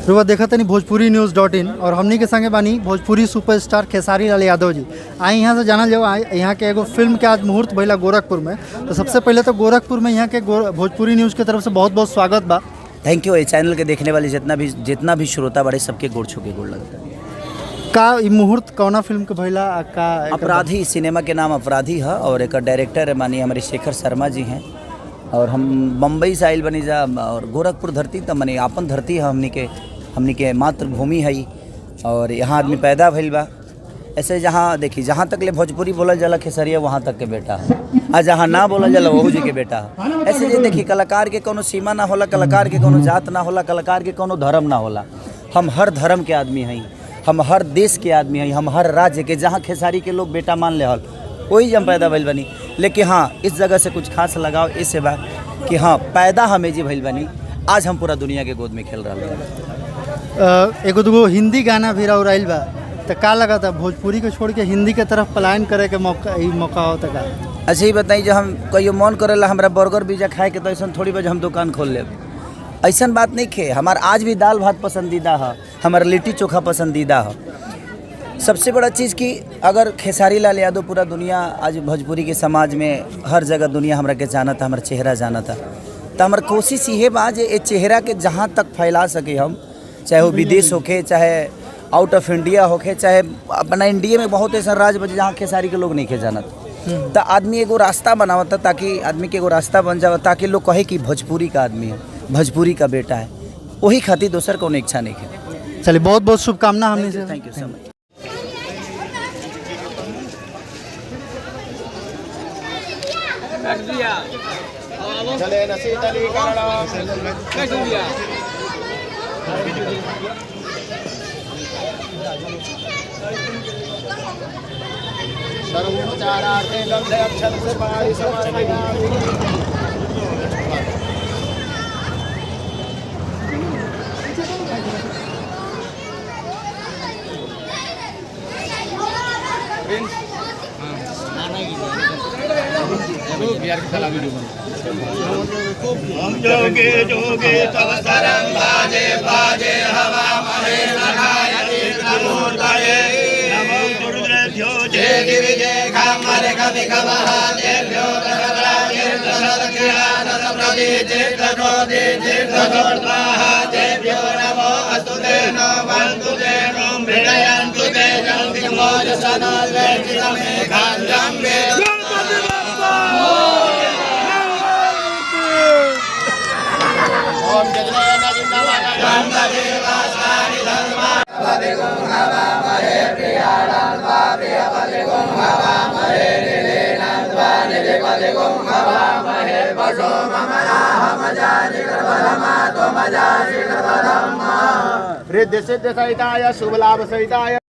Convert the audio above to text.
रुआ देखा तनी भोजपुरी-news.in और हमनी के संगे बानी भोजपुरी सुपरस्टार खेसारी लाल यादव जी। आई यहाँ से जानल जाओ यहाँ के एगो फिल्म के आज मुहूर्त भइला गोरखपुर में। तो सबसे पहले तो गोरखपुर में यहाँ के भोजपुरी न्यूज़ की तरफ से बहुत बहुत स्वागत बा। Thank you. ये चैनल के देखने वाले जितना भी श्रोता बड़े सबके गोड़ छू के गोड़ लगता है। का मुहूर्त कौना फिल्म के भइला का? अपराधी सिनेमा के नाम अपराधी है और एक डायरेक्टर है मानिए हमारे शेखर शर्मा जी हैं। और हम बम्बई से आइल बनी जा और गोरखपुर धरती तो मनी आपन धरती है हमनी के मातृभूमि है और यहाँ आदमी पैदा भइल बा। ऐसे जहाँ देखी जहाँ तक ले भोजपुरी बोला जाला खेसरिया वहाँ तक के बेटा है और जहाँ ना बोला जाला वहू जी के बेटा है। ऐसे जे देखी कलाकार के कोनो सीमा ना होला, कलाकार के कोनो जात ना होला, कलाकार के कोनो धर्म ना होला। हम हर धर्म के आदमी हैं, हम हर देश के आदमी हैं, हम हर राज्य के। जहाँ खेसारी के लोग बेटा मान ले हल वही हम पैदा भइल बनी। लेकिन हाँ इस जगह से कुछ खास लगाओ इससे बा कि हाँ पैदा हमें जी भइल बनी, आज हम पूरा दुनिया के गोद में खेल रहा हैं। एगो दूगो हिंदी गाना भी राउराइल बा तो का लगा था भोजपुरी को छोड़ के हिंदी के तरफ पलायन करे के मौका होता का? अच्छा ही बताई जो हम कहियो मन करेला हमरा बर्गर पिज्जा खाए के तो ऐसा थोड़ी बजे हम दुकान खोल लेब, ऐसा बात नहीं खे। हमार आज भी दाल भात पसंदीदा है, हमारा लिट्टी चोखा पसंदीदा है। सबसे बड़ा चीज़ कि अगर खेसारी लाल यादव पूरा दुनिया आज भोजपुरी के समाज में हर जगह दुनिया हमरा के जाना था, हमारा चेहरा जाना था, तो हमार कोशिश ये बा जे ये चेहरा के जहाँ तक फैला सके हम, चाहे वो विदेश होके, चाहे आउट ऑफ इंडिया होके, चाहे अपना इंडिया में बहुत ऐसा राज्य बचे जहाँ खेसारी के लोग नहीं खे जानत। तो आदमी एगो रास्ता बनावता ताकि आदमी के एगो रास्ता बन जावा ताकि लोग कहे कि भोजपुरी का आदमी है, भोजपुरी का बेटा है। वही खातिर दोसर कोनो इच्छा नहीं है। चलिए बहुत बहुत शुभकामना हमने से। Thank you so much. चले नसीब अली सर्वोपचारार्थे गंधे अक्षर से पारी समर्पयामि। हम जोगे जोगे तव सरम बाजे बाजे हवा महे नहायति नमोर्तये नमो दुर्गेभ्यो जय दिविजय खामरे कवि कवः देभ्यो दशराजे दशदक्षिणा दशप्रदे चेतकोदे चेतकोर्वाः देभ्यो नमो अस्तु ते नो वन्तु ते नो मृडयन्तु ते जन्ति मोजसनो वेचितमे खाञ्जं मे ओम जगन्नाथ जिंदाबाद गणपति वासानि धर्मा पदे गुण हवा महे प्रियाणात्मा प्रिय पदे गुण हवा महे निलेनात्मा निले पदे गुण हवा महे वशो ममना हम जानि कर्ममा तो मजानि कर्ममा रिद्धि सिद्धि सहिताय शुभ लाभ सहिताय